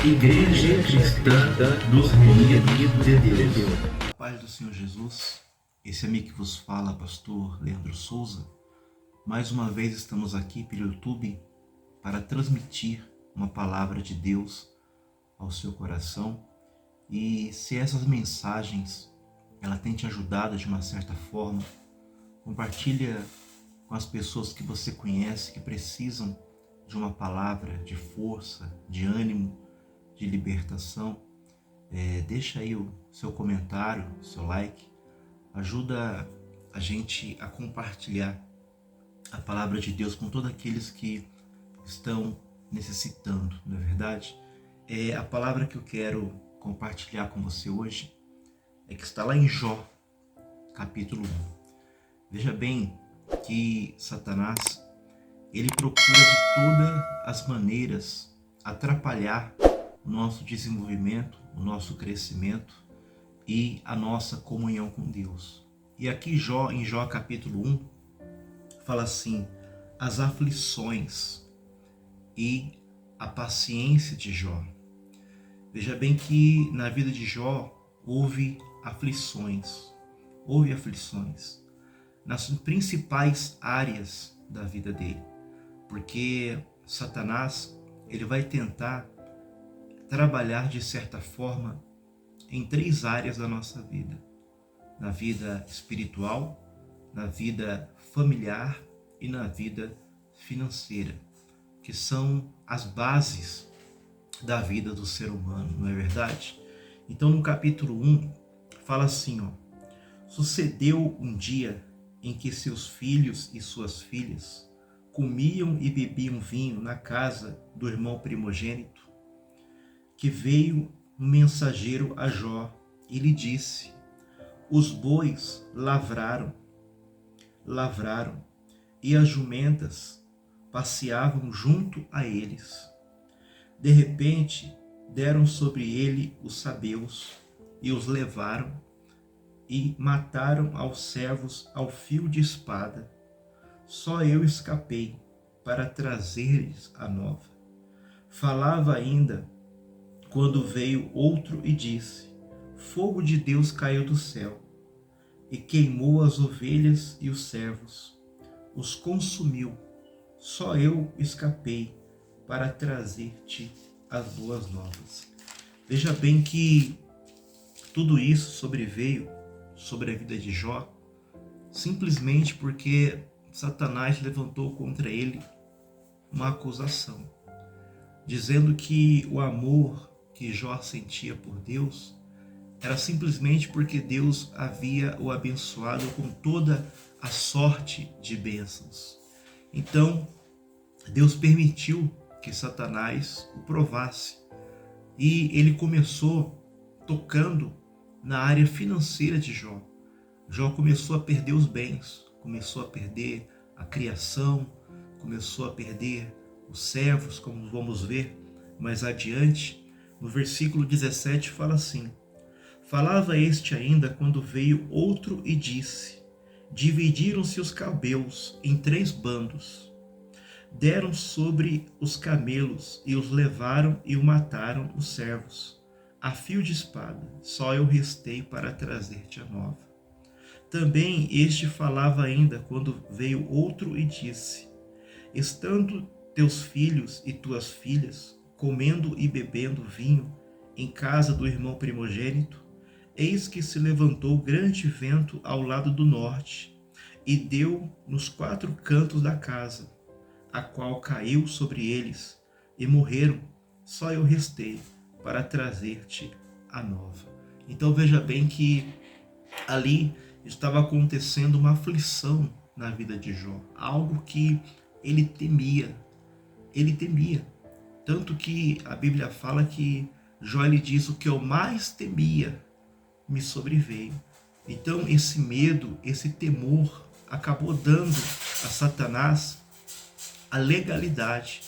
Igreja Cristã dos Reunidos de Deus. A paz do Senhor Jesus, esse amigo que vos fala, pastor Leandro Souza. Mais uma vez estamos aqui pelo YouTube para transmitir uma palavra de Deus ao seu coração. E se essas mensagens ela tem te ajudado de uma certa forma, compartilha com as pessoas que você conhece que precisam de uma palavra de força, de ânimo, de libertação. Deixa aí o seu comentário, o seu like, ajuda a gente a compartilhar a palavra de Deus com todos aqueles que estão necessitando, não é verdade? A palavra que eu quero compartilhar com você hoje é que está lá em Jó, capítulo 1. Veja bem que Satanás, ele procura de todas as maneiras atrapalhar o nosso desenvolvimento, o nosso crescimento e a nossa comunhão com Deus. E aqui em Jó capítulo 1, fala assim: as aflições e a paciência de Jó. Veja bem que na vida de Jó houve aflições nas principais áreas da vida dele, porque Satanás, ele vai tentar trabalhar de certa forma em 3 áreas da nossa vida: na vida espiritual, na vida familiar e na vida financeira, que são as bases da vida do ser humano, não é verdade? Então no capítulo 1 fala assim, sucedeu um dia em que seus filhos e suas filhas comiam e bebiam vinho na casa do irmão primogênito, que veio um mensageiro a Jó e lhe disse: os bois lavraram, e as jumentas passeavam junto a eles. De repente, deram sobre ele os sabeus e os levaram e mataram aos servos ao fio de espada. Só eu escapei para trazer-lhes a nova. Falava ainda quando veio outro e disse: fogo de Deus caiu do céu e queimou as ovelhas e os servos, os consumiu. Só eu escapei para trazer-te as boas novas. Veja bem que tudo isso sobreveio sobre a vida de Jó simplesmente porque Satanás levantou contra ele uma acusação, dizendo que o amor que Jó sentia por Deus era simplesmente porque Deus havia o abençoado com toda a sorte de bênçãos. Então, Deus permitiu que Satanás o provasse. E ele começou tocando na área financeira de Jó. Jó começou a perder os bens, começou a perder a criação, começou a perder os servos, como vamos ver mais adiante. No versículo 17 fala assim: falava este ainda quando veio outro e disse: dividiram-se os cabelos em 3 bandos, deram sobre os camelos e os levaram e o mataram os servos a fio de espada. Só eu restei para trazer-te a nova. Também este falava ainda quando veio outro e disse: estando teus filhos e tuas filhas comendo e bebendo vinho em casa do irmão primogênito, eis que se levantou grande vento ao lado do norte e deu nos 4 cantos da casa, a qual caiu sobre eles e morreram. Só eu restei para trazer-te a nova. Então veja bem que ali estava acontecendo uma aflição na vida de Jó, algo que ele temia. Tanto que a Bíblia fala que Jó lhe diz: o que eu mais temia me sobreveio. Então esse medo, esse temor acabou dando a Satanás a legalidade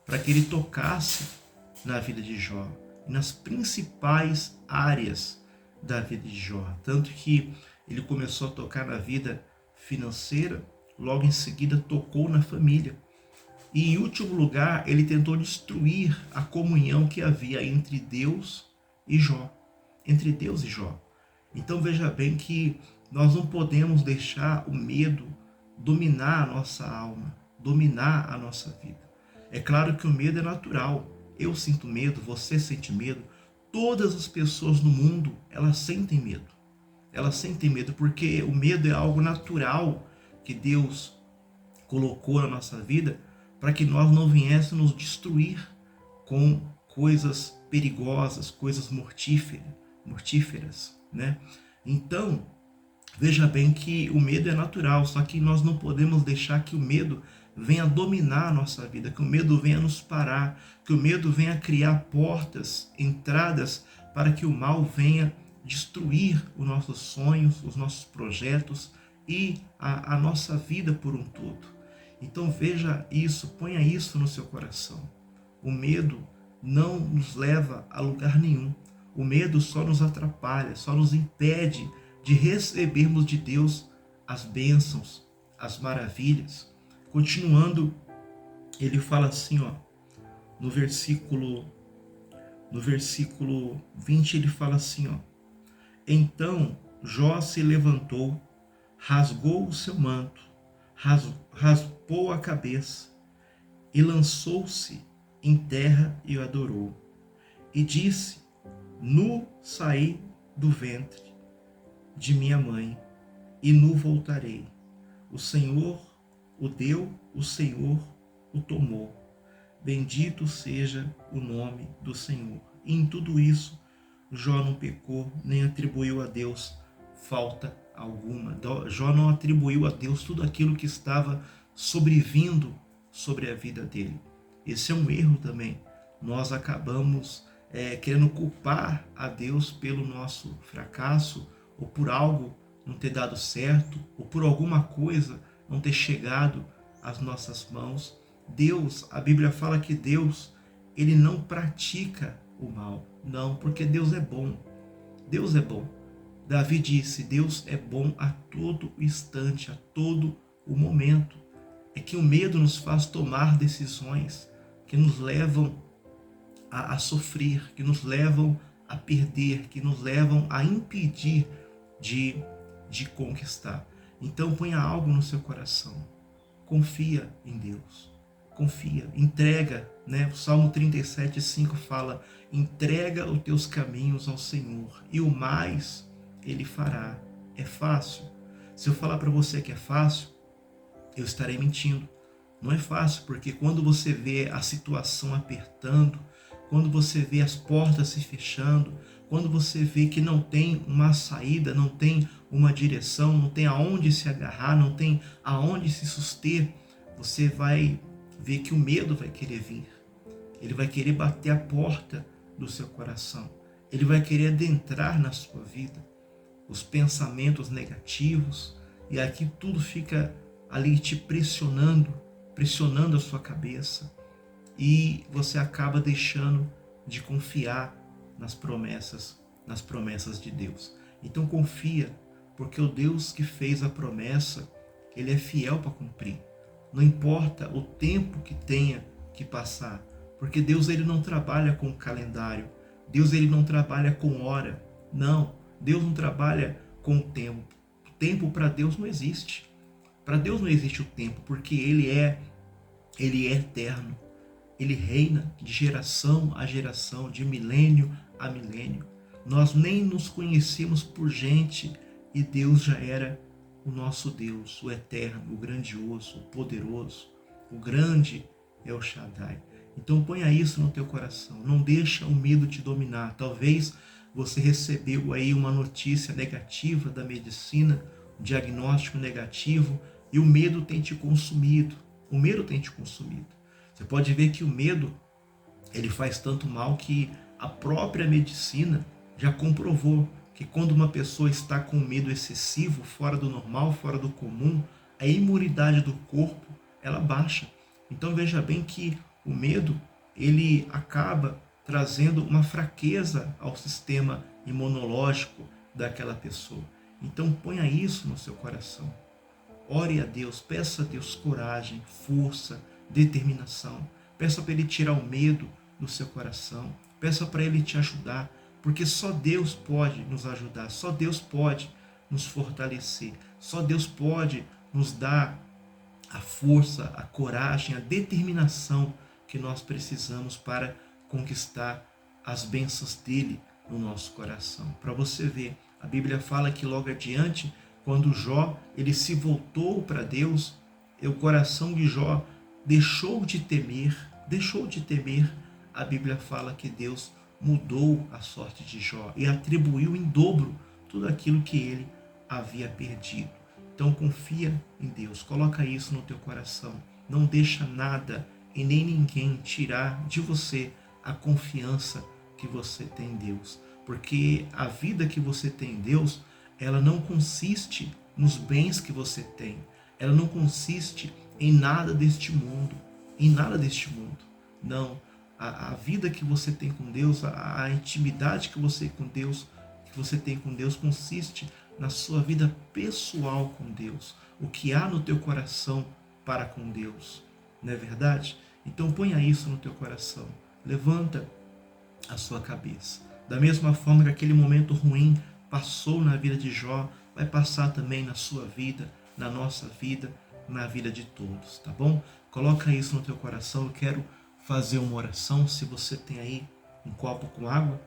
para que ele tocasse na vida de Jó, nas principais áreas da vida de Jó. Tanto que ele começou a tocar na vida financeira, logo em seguida tocou na família. E em último lugar, ele tentou destruir a comunhão que havia entre Deus e Jó. Entre Deus e Jó. Então veja bem que nós não podemos deixar o medo dominar a nossa alma, dominar a nossa vida. É claro que o medo é natural. Eu sinto medo, você sente medo. Todas as pessoas no mundo, elas sentem medo. Elas sentem medo porque o medo é algo natural que Deus colocou na nossa vida para que nós não viéssemos destruir com coisas perigosas, coisas mortíferas, né? Então, veja bem que o medo é natural, só que nós não podemos deixar que o medo venha dominar a nossa vida, que o medo venha nos parar, que o medo venha criar portas, entradas para que o mal venha destruir os nossos sonhos, os nossos projetos e a nossa vida por um todo. Então veja isso, ponha isso no seu coração. O medo não nos leva a lugar nenhum. O medo só nos atrapalha, só nos impede de recebermos de Deus as bênçãos, as maravilhas. Continuando, ele fala assim, ó, no versículo 20, ele fala assim, ó: Então Jó se levantou, rasgou o seu manto, raspou a cabeça e lançou-se em terra e o adorou. E disse: Nu saí do ventre de minha mãe, e nu voltarei. O Senhor o deu, o Senhor o tomou. Bendito seja o nome do Senhor. E em tudo isso, Jó não pecou, nem atribuiu a Deus falta alguma. Jó não atribuiu a Deus tudo aquilo que estava sobrevindo sobre a vida dele. Esse é um erro também. Nós acabamos querendo culpar a Deus pelo nosso fracasso, ou por algo não ter dado certo, ou por alguma coisa não ter chegado às nossas mãos. Deus, a Bíblia fala que Deus, ele não pratica o mal. Não, porque Deus é bom. Deus é bom. Davi disse: Deus é bom a todo instante, a todo o momento. É que o medo nos faz tomar decisões que nos levam a sofrer, que nos levam a perder, que nos levam a impedir de conquistar. Então ponha algo no seu coração. Confia em Deus. Confia, entrega, né? O Salmo 37:5 fala: entrega os teus caminhos ao Senhor e o mais Ele fará. É fácil? Se eu falar para você que é fácil, eu estarei mentindo. Não é fácil, porque quando você vê a situação apertando, quando você vê as portas se fechando, quando você vê que não tem uma saída, não tem uma direção, não tem aonde se agarrar, não tem aonde se suster, você vai ver que o medo vai querer vir. Ele vai querer bater a porta do seu coração. Ele vai querer adentrar na sua vida. Os pensamentos negativos, e aqui tudo fica ali te pressionando a sua cabeça. E você acaba deixando de confiar nas promessas de Deus. Então confia, porque o Deus que fez a promessa, Ele é fiel para cumprir. Não importa o tempo que tenha que passar, porque Deus ele não trabalha com calendário. Deus ele não trabalha com hora. Não, Deus não trabalha com o tempo. O tempo para Deus não existe. Para Deus não existe o tempo, porque Ele é eterno. Ele reina de geração a geração, de milênio a milênio. Nós nem nos conhecemos por gente e Deus já era o nosso Deus, o eterno, o grandioso, o poderoso, o grande El Shaddai. Então ponha isso no teu coração, não deixa o medo te dominar. Talvez você recebeu aí uma notícia negativa da medicina, um diagnóstico negativo, e o medo tem te consumido. O medo tem te consumido. Você pode ver que o medo, ele faz tanto mal que a própria medicina já comprovou que quando uma pessoa está com medo excessivo, fora do normal, fora do comum, a imunidade do corpo, ela baixa. Então veja bem que o medo, ele acaba trazendo uma fraqueza ao sistema imunológico daquela pessoa. Então ponha isso no seu coração. Ore a Deus, peça a Deus coragem, força, determinação. Peça para Ele tirar o medo do seu coração. Peça para Ele te ajudar, porque só Deus pode nos ajudar, só Deus pode nos fortalecer, só Deus pode nos dar a força, a coragem, a determinação que nós precisamos para conquistar as bênçãos dele no nosso coração. Para você ver, a Bíblia fala que logo adiante, quando Jó ele se voltou para Deus, o coração de Jó deixou de temer. A Bíblia fala que Deus mudou a sorte de Jó e atribuiu em dobro tudo aquilo que ele havia perdido. Então confia em Deus, coloca isso no teu coração. Não deixa nada e nem ninguém tirar de você a confiança que você tem em Deus. Porque a vida que você tem em Deus, ela não consiste nos bens que você tem. Ela não consiste em nada deste mundo. Não. A vida que você tem com Deus, a intimidade que você tem com Deus consiste na sua vida pessoal com Deus. O que há no teu coração para com Deus. Não é verdade? Então ponha isso no teu coração. Levanta a sua cabeça. Da mesma forma que aquele momento ruim passou na vida de Jó, vai passar também na sua vida, na nossa vida, na vida de todos, tá bom? Coloca isso no teu coração. Eu quero fazer uma oração. Se você tem aí um copo com água,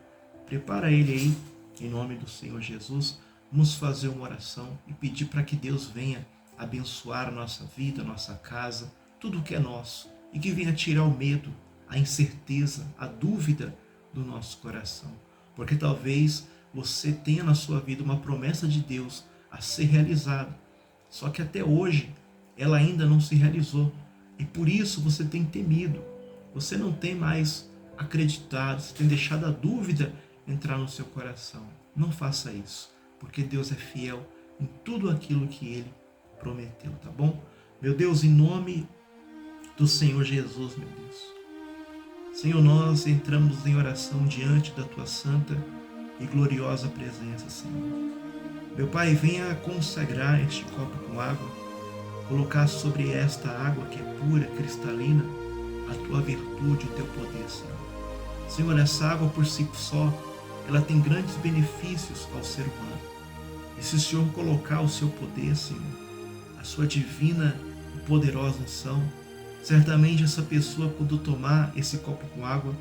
prepara ele aí, em nome do Senhor Jesus. Vamos fazer uma oração e pedir para que Deus venha abençoar a nossa vida, a nossa casa, tudo que é nosso, e que venha tirar o medo, a incerteza, a dúvida do nosso coração. Porque talvez você tenha na sua vida uma promessa de Deus a ser realizada, só que até hoje ela ainda não se realizou, e por isso você tem temido, você não tem mais acreditado, você tem deixado a dúvida entrar no seu coração. Não faça isso, porque Deus é fiel em tudo aquilo que Ele prometeu, tá bom? Meu Deus, em nome do Senhor Jesus, meu Deus. Senhor, nós entramos em oração diante da Tua santa e gloriosa presença, Senhor. Meu Pai, venha consagrar este copo com água, colocar sobre esta água que é pura, cristalina, a Tua virtude, o Teu poder, Senhor. Senhor, essa água por si só, ela tem grandes benefícios ao ser humano. E se o Senhor colocar o seu poder, Senhor, a sua divina e poderosa unção, certamente essa pessoa, quando tomar esse copo com água,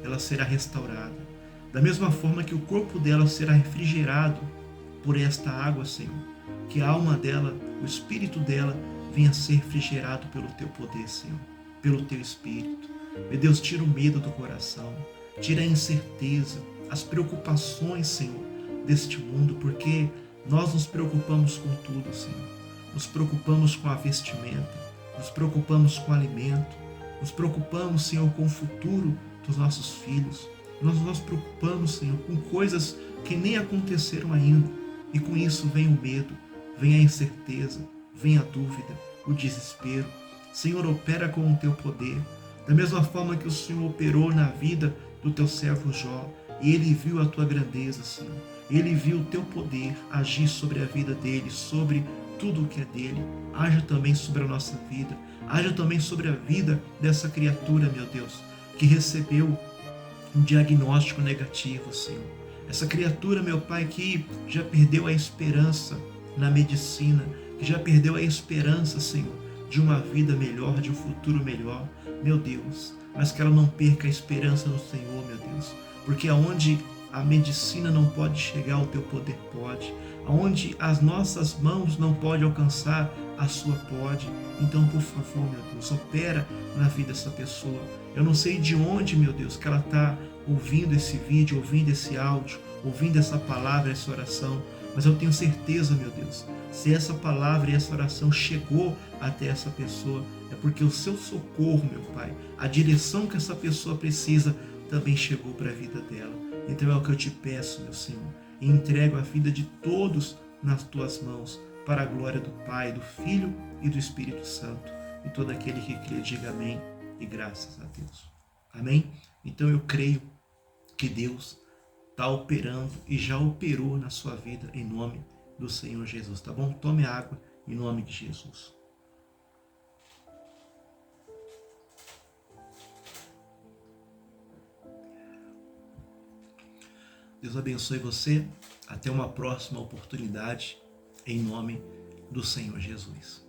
ela será restaurada. Da mesma forma que o corpo dela será refrigerado por esta água, Senhor, que a alma dela, o espírito dela, venha a ser refrigerado pelo Teu poder, Senhor, pelo Teu Espírito. Meu Deus, tira o medo do coração, tira a incerteza, as preocupações, Senhor, deste mundo, porque nós nos preocupamos com tudo, Senhor. Nos preocupamos com a vestimenta, nos preocupamos com o alimento, nos preocupamos, Senhor, com o futuro dos nossos filhos. Nós nos preocupamos, Senhor, com coisas que nem aconteceram ainda. E com isso vem o medo, vem a incerteza, vem a dúvida, o desespero. Senhor, opera com o Teu poder. Da mesma forma que o Senhor operou na vida do Teu servo Jó, e ele viu a Tua grandeza, Senhor. Ele viu o Teu poder agir sobre a vida dele, sobre tudo o que é dele. Haja também sobre a nossa vida. Haja também sobre a vida dessa criatura, meu Deus, que recebeu um diagnóstico negativo, Senhor. Essa criatura, meu Pai, que já perdeu a esperança na medicina, que já perdeu a esperança, Senhor, de uma vida melhor, de um futuro melhor, meu Deus. Mas que ela não perca a esperança no Senhor, meu Deus. Porque aonde a medicina não pode chegar, o Teu poder pode. Aonde as nossas mãos não podem alcançar, a Sua pode. Então, por favor, meu Deus, opera na vida dessa pessoa. Eu não sei de onde, meu Deus, que ela está ouvindo esse vídeo, ouvindo esse áudio, ouvindo essa palavra, essa oração, mas eu tenho certeza, meu Deus, se essa palavra e essa oração chegou até essa pessoa, é porque o Seu socorro, meu Pai, a direção que essa pessoa precisa, também chegou para a vida dela. Então é o que eu te peço, meu Senhor, e entrego a vida de todos nas Tuas mãos, para a glória do Pai, do Filho e do Espírito Santo. E todo aquele que crê, diga amém e graças a Deus. Amém? Então eu creio que Deus está operando e já operou na sua vida em nome do Senhor Jesus, tá bom? Tome água em nome de Jesus. Deus abençoe você. Até uma próxima oportunidade, em nome do Senhor Jesus.